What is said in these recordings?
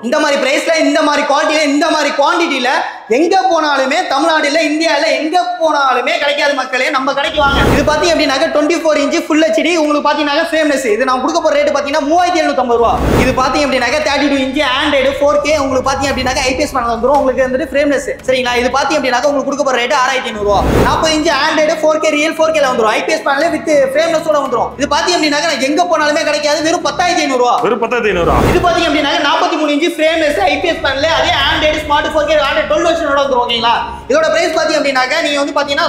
இந்த மாதிரி பிரைஸ்ல இந்த மாதிரி குவாலிட்டியில இந்த மாதிரி குவாண்டிட்டியில எங்க போனாலுமே தமிழ்நாடுல இந்தியால எங்க போனாலுமே கிடைக்காத மக்களே நம்ம கடைக்கு வாங்க. இது பாத்தீங்க அப்படின்னாக்க 24 இன்ச் ஃபுல் ஹெச்டி உங்களுக்கு பாத்தீங்கன்னா ஃப்ரேம்லெஸ். இது நான் கொடுக்க போற ரேட் பாத்தீங்கன்னா 3750 ரூபா. இது பாத்தீங்க அப்படின்னாக்க 32 இன்ச் ஆண்ட்ராய்டு 4K உங்களுக்கு பாத்தீங்க அப்படின்னாக்க ஐபிஎஸ் பேனல் வந்துரும். உங்களுக்கு வந்துட்டு ஃப்ரேம்லெஸ் சரிங்களா. இது பாத்தீங்க அப்படின்னாக்க உங்களுக்கு கொடுக்க போற ரேட் 6500 ரூபா. 40 inch Android 4K real 4K ல வந்துரும். ஐபிஎஸ் பேனல் வித் ஃப்ரேம்லெஸ் ஓட வந்துரும். இது பாத்தீங்க அப்படின்னாக்க எங்க போனாலுமே கிடைக்காது. வெறும் 10500 ரூபா. வெறும் 10500 ரூபா. இது பாத்தீங்க அப்படின்னாக்க 43 இன்ச் ஃப்ரேம்லெஸ் ஐபிஎஸ் பேனல் அதே ஆண்ட்ராய்டு ஸ்மார்ட் 4K ஆண்ட்ராய்டு 12 வெர்ஷனோட வந்துரும். ஓகேங்களா. இதோட பிரைஸ் பாத்தீங்க அப்படின்னாக்க நீங்க வந்து பாத்தீங்கன்னா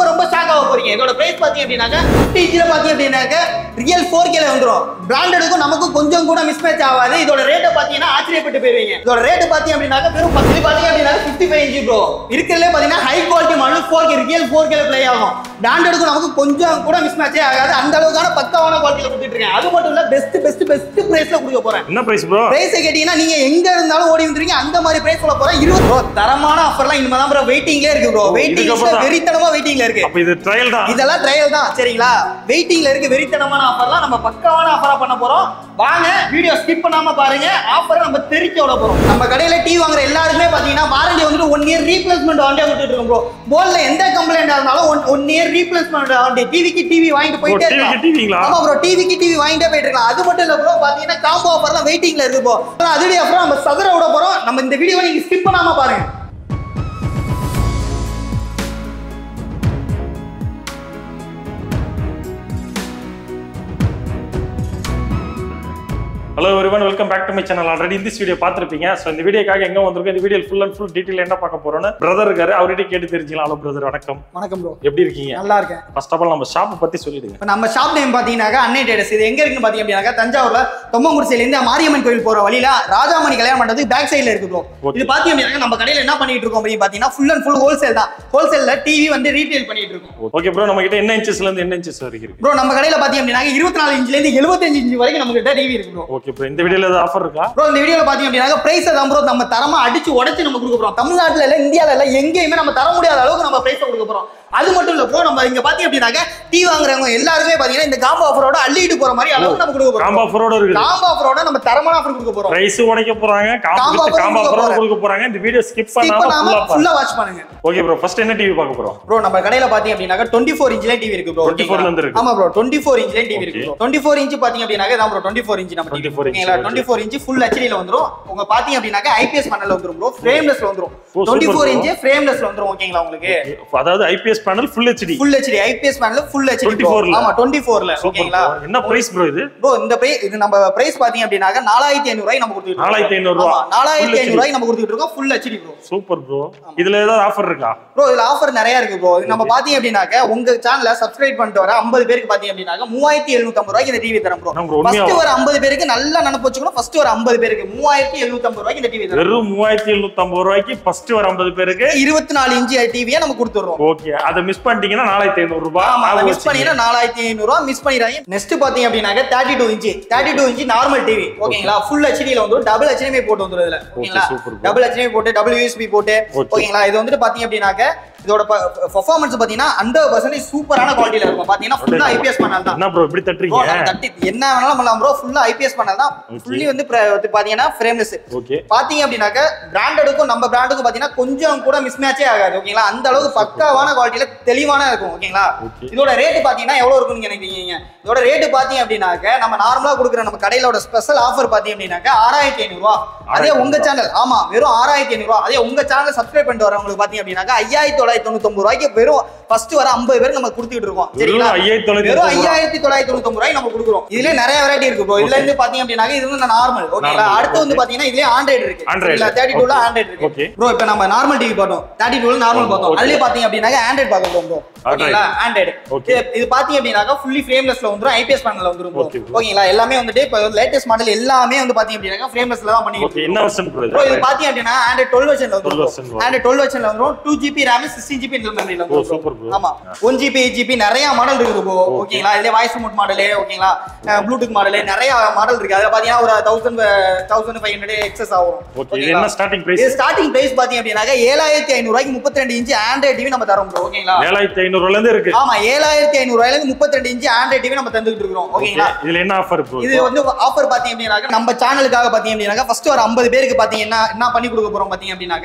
ரொம்ப ஷாக் ஆக போறீங்க. இதோட பிரைஸ் பாத்தீங்க அப்படின்னாக்க 50 இன்ச்ல பாத்தீங்க அப்படின்னாக்க ரியல் 4K ல வந்துரும். பிராண்டடுக்கும் நமக்கு கொஞ்சம் கூட மிஸ்மேட்ச் ஆகாது. இதோட ரேட் பாத்தீங்கன்னா ஆச்சரியப்பட்டு போயிருவீங்க. இதோட ரேட் பாத்தீங்க அப்படின்னாக்க வெறும் 10 பாத்தீங்க அப்படின்னாக்க 55 இன்ச் ப்ரோ. இருக்கறதுல பாத்தீங்கன்னா high quality model 4K real 4K ல ப்ளே ஆகும். பிராண்டடுக்கும் நமக்கு கொஞ்சம் கூட மிஸ்மேட்ச் ஆகாது. அந்த அளவுக்கான பக்காவான குவாலிட்டில கொடுத்துட்டு இருக்கேன். அது மட்டும் இல்ல பெஸ்ட் பிரைஸ்ல கொடுக்க போறேன். என்ன பிரைஸ் ப்ரோ? பிரைஸ் கேட்டீங்கன்னா நீங்க எங்க இருந்தாலும் ஓடி வந்துருவீங்க. அந்த மாதிரி பிரைஸ் சொல்ல போறேன். 20 ப்ரோ தரமான ஆஃபர்லாம் இனிமே தான் ப்ரோ வெயிட்டிங்ல இருக்கு ப்ரோ. வெயிட்டிங்ல வெறித்தனமா வெயிட்டிங்ல இருக்கு. அப்ப இது ட்ரையல் தான். இதெல்லாம் ட்ரையல் தான் சரிங்களா. வெயிட்டிங்ல இருக்கு வெறித்தனமான ஆஃபர்லாம் நம்ம பக்காவான ஆஃபரா பண்ண போறோம். வாங்க வீடியோ ஸ்கிப் பண்ணாம பாருங்க. ஆஃபரை நம்ம தெரிக்க விட போறோம். நம்ம கடையில டிவி வாங்குற எல்லாருமே பாத்தீங்கன்னா வாரண்டி வந்துட்டு 1 இயர் ரீப்ளேஸ்மென்ட் வாரண்டி கொடுத்துட்டு இருக்கோம் ப்ரோ. போல்ல எந்த கம்ப்ளைண்ட் இருந்தாலும் 1 இயர் ரீப்ளேஸ்மென்ட் வாரண்டி. டிவிக்கு டிவி வாங்கிட்டு போயிட்டே இருக்கலாம். டிவிங்களா? ஆமா ப்ரோ டிவிக்கு டிவி வாங்கிட்டே போயிட்டு இருக்கலாம். அது மட்டும் இல்ல ப்ரோ பாத்தீங்கன்னா காம்போ ஆஃபர்லாம் வெயிட்டிங்ல இருக்கு ப்ரோ. அதுவே அப்புறம் நம்ம சதுர விட போறோம். நம்ம இந்த வீடியோவை நீங்க ஸ்கிப் பண்ணாம பாருங்க. Hello everyone, welcome back to my channel. Already இந்த வீடியோ பார்த்துருப்பீங்க. ஸோ இந்த வீடியோக்காக எங்க வந்திருக்கோம், இந்த video full and full detail என்ன பார்க்க போறோம்னு பிரதர் இருக்காரு, அவர்கிட்ட கேட்டு தெரிஞ்சுக்கலாம். ஹலோ பிரதர், வணக்கம். வணக்கம் ப்ரோ, எப்படி இருக்கீங்க? நல்லா இருக்கேன். ஃபர்ஸ்ட் ஆஃப் ஆல் நம்ம ஷாப்பை பத்தி சொல்லிடுங்க. நம்ம ஷாப் நேம் பாத்தீங்கன்னா அன்னை ட்ரேடர்ஸ். இது எங்க இருக்குன்னு பாத்தீங்க அப்படின்னா தஞ்சாவூர்ல தொம்மங்குறிச்சியில இருந்து மாரியம்மன் கோயில் போற வழியில ராஜாமணி கல்யாணம் பண்றதுக்கு பேக் சைடுல இருக்கு ப்ரோ. இது பாத்தீங்க அப்படின்னா நம்ம கடையில என்ன பண்ணிட்டு இருக்கோம் அப்படின்னு பாத்தீங்கன்னா ஃபுல் அண்ட் ஃபுல் ஹோல்சேல் தான். ஹோல்சேல்ல டிவி வந்து ரீட்டைல் பண்ணிட்டு இருக்கோம். ஓகே ப்ரோ, நம்ம கிட்ட என்ன இன்ச்சஸ்ல இருந்து என்ன இன்ச்சஸ் வரைக்கும் இருக்கு ப்ரோ? நம்ம கடையில பாத்தீங்க அப்படின்னா 24 இன்ச்ல இருந்து 75 இன்ச் வரைக்கும் நம்ம கிட்ட டிவி இருக்கு ப்ரோ. ஓகே ப்ரோ, இந்த வீடியோல ஏதாவது ஆஃபர் இருக்கா ப்ரோ? இந்த வீடியோல பாத்தீங்க அப்படின்னா பிரைஸ் தான் ப்ரோ நம்ம தரமா அடிச்சு உடைச்சு நம்ம கொடுக்க போறோம். தமிழ்நாட்டுல இல்ல இந்தியால இல்ல எங்கேயுமே நம்ம தர முடியாத அளவுக்கு நம்ம பிரைஸ் கொடுக்க போறோம். அது மட்டும் இல்ல ப்ரோ, நம்ம இங்க பாத்தீங்க அப்படின்னா டீ வாங்குறவங்க எல்லாருமே பாத்தீங்கன்னா இந்த காம்போ ஆஃபரோட அள்ளிட்டு போற மாதிரி அளவுக்கு நம்ம கொடுக்க போறோம். காம்போ ஆஃபரோட இருக்கு. காம்போ ஆஃபரோட நம்ம தரமான ஆஃபர் கொடுக்க போறோம். பிரைஸ் உடைக்க போறாங்க, காம்போ ஆஃபரோட கொடுக்க போறாங்க. இந்த வீடியோ ஸ்கிப் பண்ணாம ஃபுல்லா வாட்ச் பண்ணுங்க. ஓகே ப்ரோ, ஃபர்ஸ்ட் என்ன டிவி பார்க்க போறோம்? ப்ரோ நம்ம கடையில பாத்தீங்க அப்படின்னா 24 இன்ச்ல டிவி இருக்கு ப்ரோ. 24 ல இருந்து இருக்கு. ஆமா ப்ரோ 24 இன்ச்ல டிவி இருக்கு ப்ரோ. 24 இன்ச் பாத்தீங்க அப்படின்னா தான் ப்ரோ 24 இன்ச் நம்ம 24 இன்ச் ஃபுல் ஹெச்டி ல வந்துரும். உங்க பாத்தீங்க அப்படின்னா ஐபிஎஸ் பேனல் வந்துரும் ப்ரோ. ஃப்ரேம்லெஸ்ல வந்துரும். 24 இன்ச் ஃப்ரேம்லெஸ்ல வந்துரும். ஓகேங்களா உங்களுக்கு? அதாவது IPS panel full HD. Full HD IPS panel full HD. ஆமா 24 ல. ஓகேங்களா? என்ன பிரைஸ் ப்ரோ இது? ப்ரோ இந்த பிரைஸ் இது நம்ம பிரைஸ் பாத்தீங்க அப்படின்னா 4500 ரூபாய் நம்ம கொடுத்துட்டு இருக்கோம். 4500 ரூபாய். 4500 ரூபாய் நம்ம கொடுத்துட்டு இருக்கோம் full HD bro. Super bro. இதுல ஏதாவது ஆஃபர் இருக்கா? ப்ரோ இதுல ஆஃபர் நிறைய இருக்கு ப்ரோ. நம்ம பாத்தீங்க அப்படின்னா உங்க சேனலை சப்ஸ்கிரைப் பண்ணிட்டு வர 50 பேருக்கு பாத்தீங்க அப்படின்னா 3750 ரூபாய்க்கு இந்த டிவி தரோம் ப்ரோ. ஃபர்ஸ்ட் வர 50 பேருக்கு நல்லா நினைப்பு வச்சுக்கணும். ஃபர்ஸ்ட் வர 50 பேருக்கு 3750 ரூபாய்க்கு இந்த டிவி தரோம். வெறும் 3750 ரூபாய்க்கு ஃபர்ஸ்ட் வர 50 பேருக்கு 24 இன்ச் டிவியை நம்ம கொடுத்துறோம். ஓகே, அத மிஸ் பண்ணிட்டீங்கன்னா 4500 ரூபாய். அத மிஸ் பண்ணீங்கன்னா 4500 ரூபாய் மிஸ் பண்ணிராதீங்க. நெக்ஸ்ட் பாத்தீங்க அப்படின்னா 32 இன்ச் நார்மல் டிவி. ஓகேங்களா? ஃபுல் ஹெச்டி ல வந்து டபுள் HDMI போட்டு வந்துரும் இதுல. ஓகேங்களா? டபுள் HDMI போட்டு டபுள் USB போட்டு. ஓகேங்களா? இது வந்து பாத்தீங்க அப்படின்னா இதோட பெர்ஃபார்மன்ஸ் பாத்தீங்கன்னா 100% சூப்பரான குவாலிட்டில இருக்கும். பாத்தீங்கன்னா ஃபுல்லா ஐபிஎஸ் பேனல் தான். என்ன ப்ரோ இப்படி தட்டறீங்க? தட்டி என்ன வேணாலும் பண்ணலாம் ப்ரோ. ஃபுல்லா ஐபிஎஸ் பேனல் தான். ஃபுல்லி வந்து பாத்தீங்கன்னா ஃப்ரேம்லெஸ். ஓகே. பாத்தீங்க அப்படின்னா பிராண்டடுக்கும் நம்ம பிராண்டுக்கும் பாத்தீங்கன்னா கொஞ்சம் கூட மிஸ்மேட்சே ஆகாது. ஓகேங்களா? அந்த அளவுக்கு பக்காவான குவாலிட்டில தெளிவான இருக்கும். ஓகேங்களா? இதோட ரேட் பாத்தீங்கன்னா எவ்வளவு இருக்கும்னு நினைக்கிறீங்க? இதோட ரேட் பாத்தீங்க அப்படின்னா நம்ம நார்மலா கொடுக்குற நம்ம கடையிலோட ஸ்பெஷல் ஆஃபர் பாத்தீங்க அப்படின்னா 6500 ரூபாய். அதே உங்க சேனல் ஆமா வெறும் 6500 ரூபாய். அதே உங்க சேனலை சப்ஸ்கிரைப் பண்ணிட்டு வரவங்களுக்கு பாத்தீங்க அப்படின்னா 5999 ரூபாய்க்கு வெறும் ஃபர்ஸ்ட் வர 50 பேருக்கு நம்ம கொடுத்துட்டு இருக்கோம். சரிங்களா? வெறும் 5999 ரூபாய் நம்ம கொடுக்குறோம். இதுல நிறைய வெரைட்டி இருக்கு ப்ரோ. இதுல இருந்து பாத்தீங்க அப்படின்னா இது வந்து நார்மல். ஓகேங்களா? அடுத்து வந்து பாத்தீங்கன்னா இதுல ஆண்ட்ராய்டு இருக்கு. இல்ல 32 ல ஆண்ட்ராய்டு இருக்கு ப்ரோ. இப்போ நம்ம நார்மல் டிவி பார்த்தோம், 32 ல நார்மல் பார்த்தோம். அதுலயே பாத்தீங்க அப்படின்னா ஆண்ட்ராய்டு பார்க்க போறோம் ப்ரோ. ஓகேங்களா? ஆண்ட்ராய்டு இது பாத்தீங்க அப்படின்னா ஃபுல்லி ஃப்ரேம்லெஸ்ல வந்துரும். ஐபிஎஸ் பேனல்ல வந்துரும் ப்ரோ. ஓகேங்களா? எல்லாமே வந்துட்டு இப்போ லேட்டஸ்ட் மாடல் எல்லாமே வந்து பாத்தீங்க அப்படின்னா ஃப்ரேம்லெஸ்ல தான் பண்ணிட்டு இருக்கோம். என்ன வெர்ஷன் ப்ரோ இது? பாத்தீங்க அப்படின்னா ஆண்ட்ராய்டு 12 வெர்ஷன்ல வந்துரும். ஆண்ட்ராய்டு 12 வெர்ஷன்ல வந்துரும். 2GB RAM 16GB இன்டர்னல் மெமரில வந்துரும். ப்ரோ. ஆமா 1GB 8GB நிறைய மாடல் இருக்கு ப்ரோ. ஓகேங்களா, இதுல வாய்ஸ் ரிமோட் மாடல், ஓகேங்களா, ப்ளூடூத் மாடல் நிறைய மாடல் இருக்கு. அதுல பாத்தீங்கன்னா ஒரு 1500 எக்ஸஸ் ஆகும். ஓகே, இது என்ன ஸ்டார்டிங் பிரைஸ்? இது ஸ்டார்டிங் பிரைஸ் பாத்தீங்க அப்படினா 7500 ரூபாய்க்கு 32 இன்ச் ஆண்ட்ராய்ட் டிவி நம்ம தரோம் ப்ரோ. ஓகேங்களா, 7500 ரூபாயில இருந்து இருக்கு. ஆமா 7500 ரூபாயில இருந்து 32 இன்ச் ஆண்ட்ராய்ட் டிவி நம்ம தந்துட்டு இருக்கோம். ஓகேங்களா, இதுல என்ன ஆஃபர் ப்ரோ? இது வந்து ஆஃபர் பாத்தீங்க அப்படினா நம்ம சேனலுக்காக பாத்தீங்க அப்படினா ஃபர்ஸ்ட் ஒரு 50 பேருக்கு பாத்தீங்கன்னா என்ன பண்ணி கொடுக்க போறோம் பாத்தீங்க அப்படினா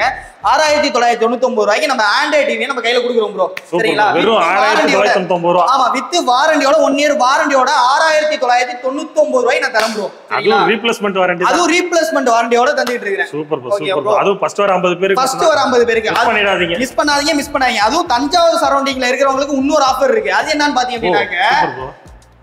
6999 ரூபாய்க்கு நம்ம ஆண்ட்ராய்ட் டிவி நம்ம கையில கொடுக்குறோம் ப்ரோ. சரிங்களா, வெறும் 6999 ரூபாய். ஆமா, வித் வாரண்டியோட 1 இயர் வாரண்டியோட 6999 ரூபாய் நான் தரேன் ப்ரோ. அது ரீப்ளேஸ்மென்ட் வாரண்டி. அது ரீப்ளேஸ்மென்ட் வாரண்டியோட தந்துட்டு இருக்கேன். Super bro, super bro. அது ஃபர்ஸ்ட் வர 50 பேருக்கு. ஃபர்ஸ்ட் வர 50 பேருக்கு மிஸ் பண்ணிடாதீங்க. மிஸ் பண்ணாதீங்க. அதுவும் தஞ்சாவூர் சரௌண்டிங்ல இருக்கிறவங்களுக்கு இன்னொரு ஆஃபர் இருக்கு. அது என்னன்னு பாத்தீங்க அப்படினாக்க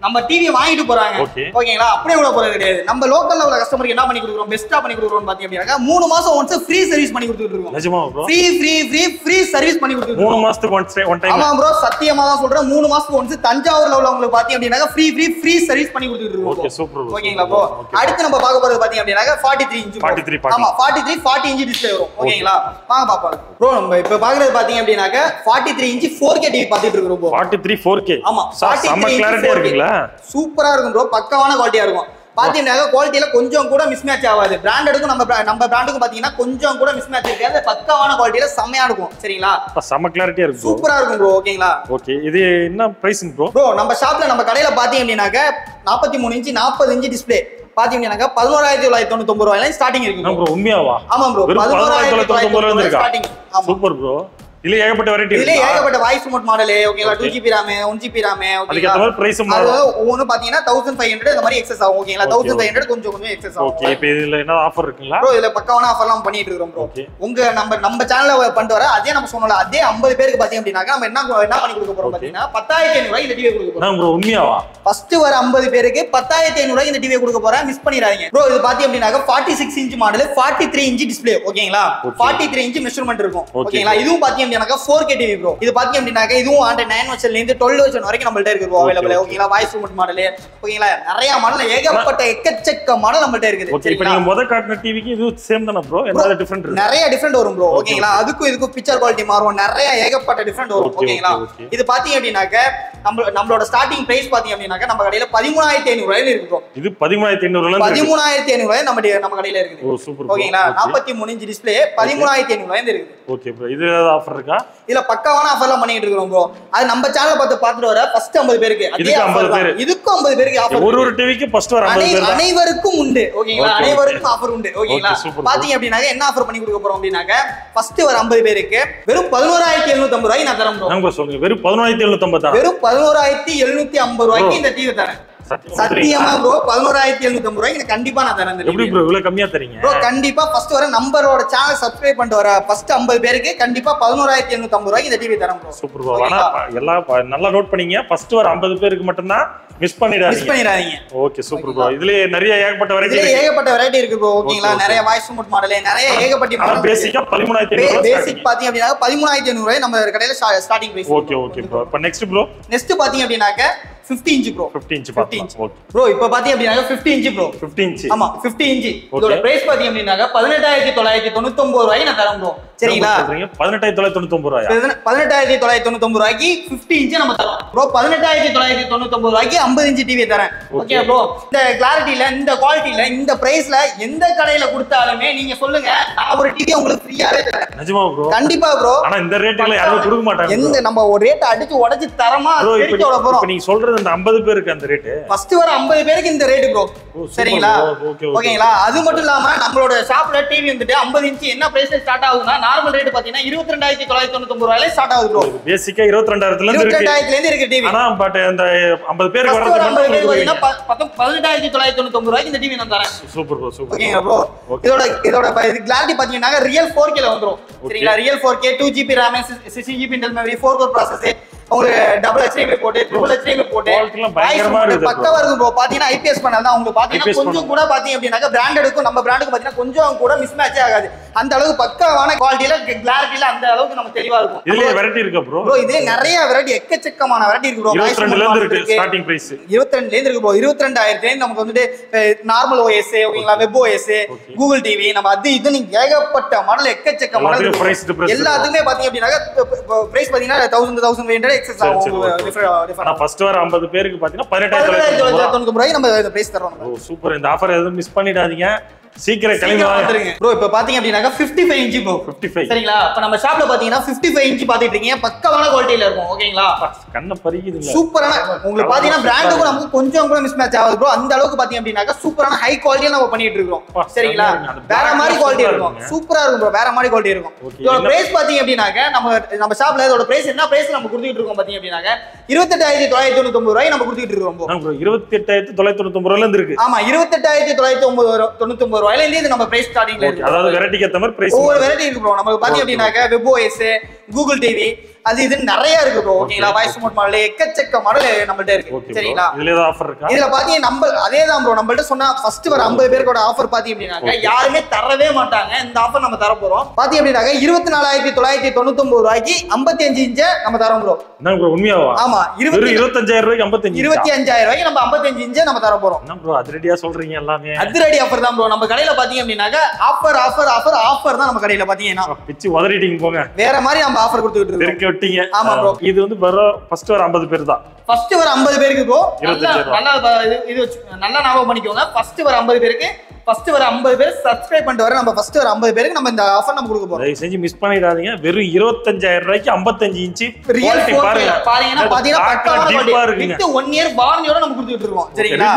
நம்ம டிவி வாங்கிட்டு போறாங்க. ஓகேங்களா, அப்படியே கூட போறது கிடையாது. நம்ம லோக்கல்ல உள்ள கஸ்டமருக்கு என்ன பண்ணி கொடுக்குறோம், பெஸ்டா பண்ணி கொடுக்குறோம் பாத்தீங்க அப்படினா 3 மாசம் ஒன்ஸ் ஃப்ரீ சர்வீஸ் பண்ணி கொடுத்துட்டு இருக்கோம். நிஜமா ப்ரோ? ஃப்ரீ சர்வீஸ் பண்ணி கொடுத்துட்டு 3 மாசத்துக்கு ஒன் டைம். ஆமா ப்ரோ, சத்தியமா தான் சொல்றேன். 3 மாசத்துக்கு ஒன்ஸ் தஞ்சாவூர்ல உள்ளவங்களுக்கு பாத்தீங்க அப்படினா ஃப்ரீ சர்வீஸ் பண்ணி கொடுத்துட்டு இருக்கோம். Okay, super bro. ஓகேங்களா ப்ரோ, அடுத்து நம்ம பார்க்க போறது பாத்தீங்க அப்படினா 43 இன்ச். ஆமா 40 இன்ச் டிஸ்ப்ளே வரும். ஓகேங்களா, வாங்க பாப்போம் ப்ரோ. நம்ம இப்ப பாக்குறது பாத்தீங்க அப்படினா 43 இன்ச் 4K டிவி பாத்துட்டு இருக்கோம் ப்ரோ. 43 4K. ஆமா, செம்ம கிளாரிட்டியா இருக்குங்களா? சூப்பரா இருக்கும் ப்ரோ, பக்காவான குவாலிட்டியா இருக்கும். பாத்தீங்கன்னா குவாலிட்டியில கொஞ்சம் கூட மிஸ் மேட்ச் ஆகாது. பிராண்டடுக்கும் நம்ம பிராண்டுக்கும் பாத்தீங்கன்னா கொஞ்சம் கூட மிஸ் மேட்ச் இருக்காது. பக்காவான குவாலிட்டியில செமையா இருக்கும். சரிங்களா, செம்ம கிளாரிட்டியா இருக்கும், சூப்பரா இருக்கும் ப்ரோ. ஓகேங்களா, ஓகே. இது என்ன பிரைஸ்ங்க ப்ரோ? ப்ரோ நம்ம ஷாப்ல நம்ம கடையில பாத்தீங்க அப்படினாக்க 43 இன்ச் 40 இன்ச் டிஸ்ப்ளே பாத்தீங்கன்னா 11999 ரூபாயில ஸ்டார்டிங் இருக்கு ப்ரோ. உண்மையாவா? ஆமா ப்ரோ, 11999 ல இருக்கு ஸ்டார்டிங். Super bro. இதுல ஏகப்பட்ட வெரைட்டி இருக்கு. இதுல ஏகப்பட்ட வாய்ஸ் ரிமோட் மாடல், ஓகேங்களா, 2GB RAM 1GB RAM, அதுக்கு ஏத்த மாதிரி பிரைஸ் மாறும். அது ஒவ்வொரு பாத்தீங்கன்னா 1500 இந்த மாதிரி எக்ஸஸ் ஆகும். ஓகேங்களா, 1500 கொஞ்சம் எக்ஸஸ் ஆகும். ஓகே, இப்போ இதுல என்ன ஆஃபர் இருக்குங்களா ப்ரோ? இதுல பக்காவான ஆஃபர்லாம் பண்ணிட்டு இருக்கோம் ப்ரோ. உங்க நம்ம சேனல்ல பண்ணிட்டு வர அதே நம்ம சொன்னல அதே 50 பேருக்கு பாத்தீங்க அப்படினா நம்ம என்ன பண்ணி கொடுக்க போறோம் பாத்தீங்கன்னா 10500 ரூபாய் இந்த டிவி கொடுக்க போறோம். நான் ப்ரோ உண்மையாவா? ஃபர்ஸ்ட் வர 50 பேருக்கு 10500 ரூபாய் இந்த டிவி கொடுக்க போறேன். மிஸ் பண்ணிராதீங்க ப்ரோ. இது பாத்தீங்க அப்படினா 46 இன்ச் மாடல் 43 இன்ச் டிஸ்ப்ளே. ஓகேங்களா, 43 இன்ச் மெஷர்மென்ட் இருக்கும். ஓகேங்களா, இதுவும் பாத்தீங்க அப்படினா 4K டிவி ப்ரோ. இது பாத்தீங்க அப்படினா இதுவும் ஆண்ட்ராய்ட் 9 வெர்ஷன்ல இருந்து 12 வெர்ஷன் வரைக்கும் நம்மள்ட்ட இருக்கு ப்ரோ, அவேலபிள். ஓகேங்களா, வாய்ஸ் ரிமோட் மாடல், ஓகேங்களா, நிறைய மாடல் ஏகப்பட்ட எக்கச்சக்க மாடல் நம்மள்ட்ட இருக்குது. ஓகே, இப்போ நீங்க முத காட்டுன டிவிக்கு இது சேம் தான ப்ரோ? என்ன டிஃபரண்ட் இருக்கு? நிறைய டிஃபரண்ட் வரும் ப்ரோ. ஓகேங்களா, அதுக்கும் இதுக்கும் பிக்சர் குவாலிட்டி மாறும். நிறைய ஏகப்பட்ட டிஃபரண்ட் வரும். ஓகேங்களா, இது பாத்தீங்க அப்படினாக்க நம்மளோட ஸ்டார்டிங் பிரைஸ் பாத்தீங்க அப்படினாக்க நம்ம கடையில 13500 ரூபாயில இருக்கு ப்ரோ. இது 13500 ல இருந்து 13500 ரூபாய் நம்ம கடையில இருக்குது. ஓ சூப்பர். ஓகேங்களா, 43 இன்ச் டிஸ்ப்ளே 13500 ரூபாயில இருக்கு. ஓகே ப்ரோ, இது ஏதாவது ஆஃபர் இருக்கா? இதுல பக்காவான ஆஃபர்லாம் பண்ணிட்டு இருக்கோம் ப்ரோ. அது நம்ம சேனலை பார்த்துட்டு வர ஃபர்ஸ்ட் 50 பேருக்கு அதே ஆஃபர் தான். இதுக்கும் 50 பேருக்கு ஆஃபர். ஒரு டிவிக்கு ஃபர்ஸ்ட் வர 50 பேர் அனைவருக்கும் உண்டு. ஓகேங்களா, அனைவருக்கும் ஆஃபர் உண்டு. ஓகேங்களா, பாத்தீங்க அப்படினா என்ன ஆஃபர் பண்ணி கொடுக்க போறோம் அப்படினாக்க ஃபர்ஸ்ட் வர 50 பேருக்கு வெறும் 11750 ரூபாய் நான் தரேன் ப்ரோ. நாங்க சொல்லுங்க, வெறும் 11750 தான். வெறும் 11750 ரூபாய்க்கு இந்த டிவி தரேன். சத்தியமா ப்ரோ, 11750 ரூபாய்க்கு கண்டிப்பா நான் தரேன். எப்படி ப்ரோ இவ்வளவு கம்மியா தரீங்க ப்ரோ? கண்டிப்பா ஃபர்ஸ்ட் வர நம்பரோட சேனல் சப்ஸ்கிரைப் பண்ணிட்டு வர ஃபர்ஸ்ட் 50 பேருக்கு கண்டிப்பா 11750 ரூபாய்க்கு இந்த டிவி தரேன் ப்ரோ. Super bro. ஆனா எல்லாம் நல்லா நோட் பண்ணீங்க. ஃபர்ஸ்ட் வர 50 பேருக்கு மட்டும் தான் மிஸ் பண்ணிடாதீங்க. Okay super bro. இதுல நிறைய ஏகப்பட்ட வெரைட்டி இருக்கு ப்ரோ. ஓகேங்களா, நிறைய வாய்ஸ் ரிமோட் மாடல், நிறைய ஏகப்பட்ட மாடல். பேசிக்கா 13500 பேசிக் பாத்தீங்க அப்படினா 13500 ரூபாய் நம்ம கடையில ஸ்டார்டிங் பிரைஸ். Okay bro. இப்போ நெக்ஸ்ட் பாத்தீங்க அப்படினாக்க 50 இன்ச் ப்ரோ. 50 இன்ச் பாத்தீங்க. ஓகே ப்ரோ, இப்போ பாத்தீங்க அப்படினா 50 இன்ச் ப்ரோ. 50 இன்ச். ஆமா 50 இன்ச். இதோட பிரைஸ் பாத்தீங்க அப்படினா 18999 ரூபாய் நான் தரேன் ப்ரோ. சரிங்களா, 18999 ரூபாய். 18999 ரூபாய்க்கு 50 இன்ச் நம்ம தரோம் ப்ரோ. 18999 ரூபாய்க்கு 50 இன்ச் டிவி தரேன். ஓகே ப்ரோ, இந்த கிளாரிட்டில, இந்த குவாலிட்டில, இந்த பிரைஸ்ல எந்த கடையில கொடுத்தாலுமே நீங்க சொல்லுங்க, நான் ஒரு டிவி உங்களுக்கு ஃப்ரீயாவே தரேன். நிஜமா ப்ரோ? கண்டிப்பா ப்ரோ. ஆனா இந்த ரேட்ல யாரும் கொடுக்க மாட்டாங்க. எந்த நம்ம ஒரு ரேட் அடிச்சு உடைச்சு தரமா ரேட் ஓட போறோம். இப்போ நீங்க சொல்றது அந்த 50 பேருக்கு அந்த ரேட் ஃபர்ஸ்ட் வர 50 பேருக்கு இந்த ரேட் ப்ரோ. சரிங்களா, ஓகேங்களா. அது மட்டும் இல்லாம நம்மளோட ஷாப்ல டிவி வந்துட்டு 50 இன்ச் என்ன பிரைஸ்ல ஸ்டார்ட் ஆகுதுன்னா நார்மல் ரேட் பாத்தீங்கன்னா 22999 ரூபாயில ஸ்டார்ட் ஆகுது ப்ரோ. பேசிக்கா 22000 ல இருக்கு டிவி. ஆனா பட் அந்த 50 பேருக்கு வரது 50 பேருக்கு பாத்தீங்கன்னா 18999 ரூபாய்க்கு இந்த டிவி நான் தரேன். Super bro, super. ஓகேங்க ப்ரோ. இதோட கிளாரிட்டி பாத்தீங்கன்னா ரியல் 4K ல வந்துரும். சரிங்களா, real 4K 2GB RAM 16GB Intel memory 4 core processor, உங்களுக்கு டபுள் HDMI போட்டு ட்ரிபிள் HDMI போட்டு பயங்கரமா இருக்கு. பக்கவா இருக்கும் ப்ரோ. பாத்தீங்கன்னா IPS பண்ணல தான் உங்களுக்கு பாத்தீங்கன்னா கொஞ்சம் கூட பாத்தீங்க அப்படினாக்க பிராண்டடுக்கும் நம்ம பிராண்டுக்கு பாத்தீங்கன்னா கொஞ்சம் கூட மிஸ் மேட்ச் ஆகாது. அந்த அளவுக்கு பக்காவான குவாலிட்டியில கிளாரிட்டில அந்த அளவுக்கு நம்ம தெளிவா இருக்கும். இதுலயே வெரைட்டி இருக்கு ப்ரோ. ப்ரோ இதே நிறைய வெரைட்டி எக்கச்சக்கமான வெரைட்டி இருக்கு ப்ரோ. 22 ல இருந்து இருக்கு ஸ்டார்டிங் பிரைஸ். 22 ல இருந்து இருக்கு ப்ரோ. 22000 ல நமக்கு வந்துட்டு நார்மல் OS ஓகேங்களா, வெப் OS, கூகுள் டிவி, நம்ம அது இது நீங்க ஏகப்பட்ட மாடல் எக்கச்சக்க மாடல் எல்லாத்துக்குமே பாத்தீங்க அப்படின்னா பிரைஸ் பாத்தீங்கன்னா 1500 எக்ஸஸ் ஆகும். ஆனா ஃபர்ஸ்ட் வர 50 பேருக்கு பாத்தீங்கன்னா 18990 ரூபாய் நம்ம இந்த பிரைஸ் தரோம். ஓ சூப்பர். இந்த ஆஃபர் எதுவும் மிஸ் பண்ணிடாதீங்க. சீக்கிரம் கிளம்பி வாங்க ப்ரோ. இப்போ பாத்தீங்க அப்படினா 55 இன்ச் ப்ரோ. 55 சரிங்களா? அப்ப நம்ம ஷாப்ல பாத்தீங்கன்னா 55 இன்ச் பாத்துட்டு இருக்கீங்க. பக்காவான குவாலிட்டில இருக்கும் ஓகேங்களா? கண்ண பறிக்குதுங்க. சூப்பரான உங்களுக்கு பாத்தீங்கன்னா பிராண்டுக்கு நமக்கு கொஞ்சம் கூட மிஸ் மேட்ச் ஆகாது ப்ரோ. அந்த அளவுக்கு பாத்தீங்க அப்படினா சூப்பரான ஹை குவாலிட்டில நம்ம பண்ணிட்டு இருக்கோம். சரிங்களா? வேற மாதிரி குவாலிட்டி இருக்கும். சூப்பரா இருக்கும் ப்ரோ. வேற மாதிரி குவாலிட்டி இருக்கும். இதோட பிரைஸ் பாத்தீங்க அப்படினா நம்ம ஷாப்ல இதோட பிரைஸ் என்ன பிரைஸ் நம்ம கொடுத்துட்டு இருக்கோம் பாத்தீங்க அப்படினா 28999 ரூபாய் நம்ம கொடுத்துட்டு இருக்கோம் ப்ரோ. 28999 ரூபாயில இருந்து இருக்கு. ஆமா 28999 ரூபாயில இருந்து நம்ம பிரைஸ் ஸ்டார்டிங்ல இருக்கு. அதாவது வெரைட்டிக்கு ஏத்த மாதிரி பிரைஸ் ஒவ்வொரு வெரைட்டி இருக்கு ப்ரோ. நமக்கு பாத்தீங்க அப்படினா வெப் OS, கூகுள் டிவி அது இது நிறைய இருக்கு ப்ரோ ஓகேங்களா? வாய்ஸ் மோட் மாடல் எக்கச்சக்க மாடல் நம்மள்ட்ட இருக்கு சரிங்களா? இதுல ஏதாவது ஆஃபர் இருக்கா? இதுல பாத்தீங்க நம்ம அதேதான் ப்ரோ. நம்மள்ட்ட சொன்னா ஃபர்ஸ்ட் வர 50 பேருக்கோட ஆஃபர் பாத்தீங்க அப்படினா யாருமே தரவே மாட்டாங்க. இந்த ஆஃபர் நம்ம தர போறோம். பாத்தீங்க அப்படினா 24999 ரூபாய்க்கு 55 இன்ச் நம்ம தரோம் ப்ரோ. என்ன ப்ரோ உண்மையாவா? ஆமா 25000 ரூபாய்க்கு 55 25000 ரூபாய்க்கு நம்ம 55 இன்ச் நம்ம தர போறோம். என்ன ப்ரோ அதிரடியா சொல்றீங்க எல்லாமே? அதிரடி ஆஃபர் தான் ப்ரோ. நம்ம கடையில பாத்தீங்க அப்படினா ஆஃபர் ஆஃபர் ஆஃபர் ஆஃபர் தான் நம்ம கடையில பாத்தீங்கன்னா பிச்சு உதறிட்டீங்க போங்க. வேற மாதிரி நம்ம ஆஃபர் கொடுத்துட்டு இருக்கோம். விட்டீங்க. ஆமா ப்ரோ. இது வந்து வர ஃபர்ஸ்ட் வர 50 பேர் தான். ஃபர்ஸ்ட் வர 50 பேருக்கு ப்ரோ நல்லா ஞாபகம் பண்ணிக்கோங்க. ஃபர்ஸ்ட் வர 50 பேருக்கு ஃபர்ஸ்ட் வர 50 பேர் சப்ஸ்கிரைப் பண்ணிட்டு வர நம்ம ஃபர்ஸ்ட் வர 50 பேருக்கு நம்ம இந்த ஆஃபர் நம்ம கொடுக்க போறோம். தயவு செஞ்சு மிஸ் பண்ணிடாதீங்க. வெறும் 25000 ரூபாய்க்கு 55 இன்ச் ரியல் பாருங்க. பாத்தீங்கன்னா பக்காவா இருக்குங்க. வித் 1 இயர் வாரண்டியோட நம்ம கொடுத்துட்டு இருக்கோம். சரிங்களா?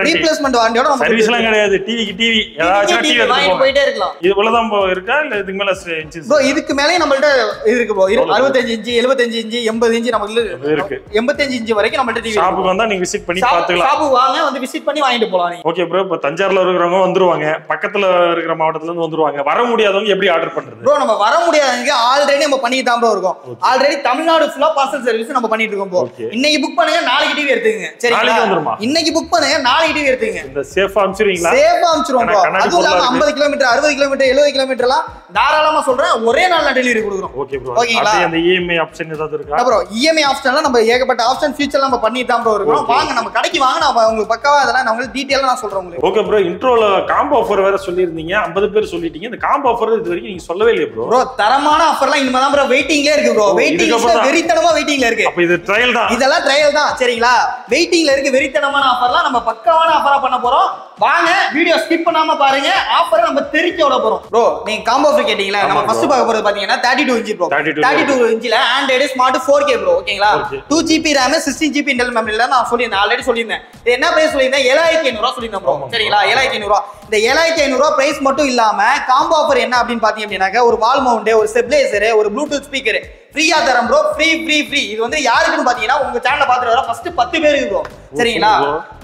ரீப்ளேஸ்மென்ட் வாரண்டியோட நம்ம சர்வீஸ்லாம் கிடையாது. டிவிக்கு டிவி ஏதாச்சும் டிவி எடுத்து போயிட்டே இருக்கலாம். இது இவ்வளவுதான் இருக்கா இல்ல இதுக்கு மேல இன்ச்சஸ் ப்ரோ? இதுக்கு மேலே நம்மள்ட்ட இருக்கு ப்ரோ. 65 இன்ச் 75 இன்ச் 80 இன்ச் நமக்கு இருக்கு. 85 இன்ச் வரைக்கும் நம்மள்ட்ட டிவி ஷாப்புக்கு வந்தா நீங்க விசிட் பண்ணி பாத்துக்கலாம். ஷாப்புக்கு வாங்க, வந்து விசிட் பண்ணி வாங்கிட்டு போலாம் நீங்க. Okay bro. இப்ப தஞ்சாவூர்ல இருக்கிறவங்க வந்துருவாங்க, பக்கத்துல இருக்கிற மாவட்டத்துல இருந்து வந்துருவாங்க. வர முடியாதவங்க எப்படி ஆர்டர் பண்றது ப்ரோ? நம்ம வர முடியாதவங்க ஆல்ரெடி நம்ம பண்ணிட்டு தான் ப்ரோ இருக்கோம். ஆல்ரெடி தமிழ்நாடு ஃபுல்லா பார்சல் சர்வீஸ் நம்ம பண்ணிட்டு இருக்கோம் ப்ரோ. இன்னைக்கு புக் பண்ணுங்க, நாளைக்கு டிவி எடுத்துக்கங்க. சரிங்களா? இன்னைக்கு புக் பண்ணுங்க, நாளைக்கு டிவி எடுத்துக்கங்க. இந்த சேஃபா அனுப்பிச்சிருவீங்களா? சேஃபா அனுப்பிச்சிருவோம் ப்ரோ. அதுவும் இல்லாம 50 கிலோமீட்டர் 60 கிலோமீட்டர் 70 கிலோமீட்டர்லாம் தாராளமா சொல்றேன் ஒரே நாள்ல டெலிவரி கொடுக்குறோம். Okay bro. ஓகேங்களா? அந்த EMI ஆப்ஷன் ஏதாவது இருக்கா ப்ரோ? EMI ஆப்ஷன்ல நம்ம ஏகப்பட்ட ஆப்ஷன் ஃபியூச்சர்ல நம்ம பண்ணிட்டு தான் ப்ரோ இருக்கோம். வாங்க நம்ம கடைக்கு வாங்க, நான் உங்களுக்கு பக்காவா அதெல்லாம் நான் உங்களுக்கு டீடைலா நான் சொல்றேன் உங்களுக்கு. Okay bro. இன்ட்ரோல காம்போ ஆஃபர் வேற சொல்லிருந்தீங்க. 50 பேர் சொல்லிட்டீங்க. இந்த காம்போ ஆஃபர் இது வரைக்கும் நீங்க சொல்லவே இல்லையே ப்ரோ. ப்ரோ தரமான ஆஃபர்லாம் இனிமே தான் ப்ரோ வெயிட்டிங்ல இருக்கு ப்ரோ. வெயிட்டிங்ல வெறித்தனமா வெயிட்டிங்ல இருக்கு. அப்ப இது ட்ரையல் தான். இதெல்லாம் ட்ரையல் தான். சரிங்களா? வெயிட்டிங்ல இருக்கு. வெறித்தனமான ஆஃபர்லாம் நம்ம பக்காவான ஆஃபரா பண்ண போறோம். வாங்க வீடியோ ஸ்கிப் பண்ணாம பாருங்க. ஆஃபரை நம்ம தெரிக்க விட போறோம். ப்ரோ நீங்க காம்போ ஆஃபர் கேட்டீங்களா? நம்ம ஃபர்ஸ்ட் பார்க்க போறது பாத்தீங்கன்னா 32 இன்ச் ப்ரோ. 32 இன்ச்ல ஆண்ட்ராய்டு ஸ்மார்ட் 4K ப்ரோ. ஓகேங்களா? 2GB RAM 16GB இன்டெல் மெமரில நான் சொல்லிருந்தேன், ஆல்ரெடி சொல்லிருந்தேன். இது என்ன பிரைஸ் சொல்லிருந்தேன்? 7500 ரூபாய் சொல்லிருந்தேன் ப்ரோ. சரிங்களா? 7500 ரூபாய். இந்த 7500 ரூபாய் பிரைஸ் மட்டும் இல்லாம காம்போ ஆஃபர் என்ன அப்படின்னு பாத்தீங்க அப்படின்னா ஒரு வால் மவுண்ட், ஒரு ஸ்டெபிலைசர், ஒரு ப்ளூடூத் ஸ்பீக்கர் ஃப்ரீயா தரம் ப்ரோ. Free free free. இது வந்து யாருக்குன்னு பாத்தீங்கன்னா உங்க சேனலை பாத்துட்டு வர ஃபர்ஸ்ட் 10 பேருக்கு ப்ரோ. சரிங்களா?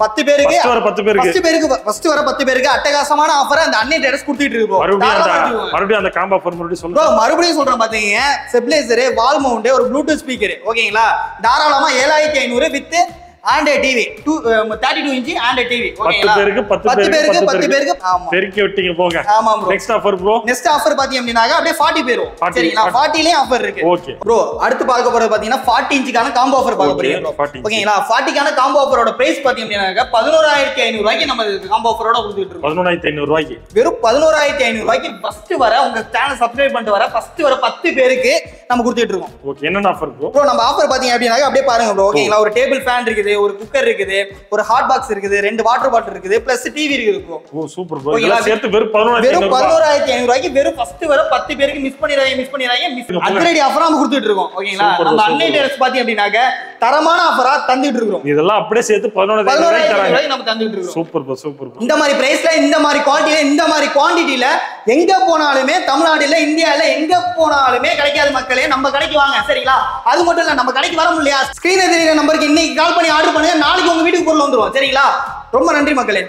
10 பேருக்கு ஃபர்ஸ்ட் வர 10 பேருக்கு அட்டகாசமான ஆஃபர் அந்த அன்னை ட்ரேடர்ஸ் கொடுத்துட்டு இருக்கு ப்ரோ. மறுபடியும் அந்த காம்போ ஆஃபர் மறுபடியும் சொல்லுங்க ப்ரோ. மறுபடியும் சொல்றேன் பாத்தீங்க. ஸ்டெபிலைசர், வால் மவுண்ட், ஒரு ப்ளூடூத் ஸ்பீக்கர். ஓகேங்களா? தாராளமா 7500 with Android TV 32 inch Android TV. ஓகேங்களா? 10 பேருக்கு ஆமா பெருக்கி விட்டீங்க போங்க. ஆமா bro. Next offer bro. Next offer பாத்தீங்க அப்படினா அப்படியே 40 பேரும். சரிங்களா? 40 லயே ஆஃபர் இருக்கு. Okay bro. அடுத்து பார்க்க போறது பாத்தீங்கன்னா 40 இன்ச்சுக்கான காம்போ ஆஃபர் பார்க்க போறீங்க ப்ரோ. ஓகேங்களா? 40க்கான காம்போ ஆஃபரோட பிரைஸ் பாத்தீங்க அப்படினா 11500 ரூபாய்க்கு நம்ம காம்போ ஆஃபரோட கொடுத்துட்டு இருக்கோம். 11500 ரூபாய்க்கு. வெறும் 11500 ரூபாய்க்கு ஃபர்ஸ்ட் வர உங்க சேனல் சப்ஸ்கிரைப் பண்ணிட்டு வர ஃபர்ஸ்ட் வர 10 பேருக்கு நம்ம கொடுத்துட்டு இருக்கோம். ஓகே. என்னென்ன ஆஃபர் ப்ரோ? ப்ரோ நம்ம ஆஃபர் பாத்தீங்க அப்படினா அப்படியே பாருங்க ப்ரோ. ஓகேங்களா? ஒரு டேபிள் ஃபேன் இருக்குது, ஒரு குக்கர் இருக்குது, ஒரு ஹாட் பாக்ஸ் இருக்குது, 2 வாட்டர் பாட்டில் இருக்குது, பிளஸ் டிவி இருக்குது ப்ரோ. ஓ சூப்பர் ப்ரோ. இதெல்லாம் சேர்த்து வெறும் 11500 ரூபாய்க்கு வெறும் ஃபர்ஸ்ட் வர 10 பேருக்கு மிஸ் பண்ணிராதீங்க. அதிரடி ஆஃபரா நம்ம கொடுத்துட்டு இருக்கோம். ஓகேங்களா? நம்ம அன்னை டைரக்ட் பாத்தீங்க அப்படினாக்க தரமான ஆஃபரா தந்துட்டு இருக்கோம். இதெல்லாம் அப்படியே சேர்த்து 11500 ரூபாய்க்கு நம்ம தந்துட்டு இருக்கோம். Super bro. Super bro. இந்த மாதிரி பிரைஸ்ல, இந்த மாதிரி குவாலிட்டில, இந்த மாதிரி குவாண்டிட்டில எங்க போனாலுமே தமிழ்நாடுல இந்தியால எங்க போனாலுமே கிடைக்காத மக்களே நம்ம கடைக்கு வாங்க. சரிங்களா? அது மட்டும் இல்ல நம்ம கடைக்கு வர முடியல, ஸ்கிரீன்ல தெரியுற நம்பருக்கு இன்னைக்கு கால் பண்ணி ஆர்டர் பண்ணுங்க. நாளைக்கு உங்க வீட்டுக்கு பொருள் வந்துரும். சரிங்களா? ரொம்ப நன்றி மக்களே.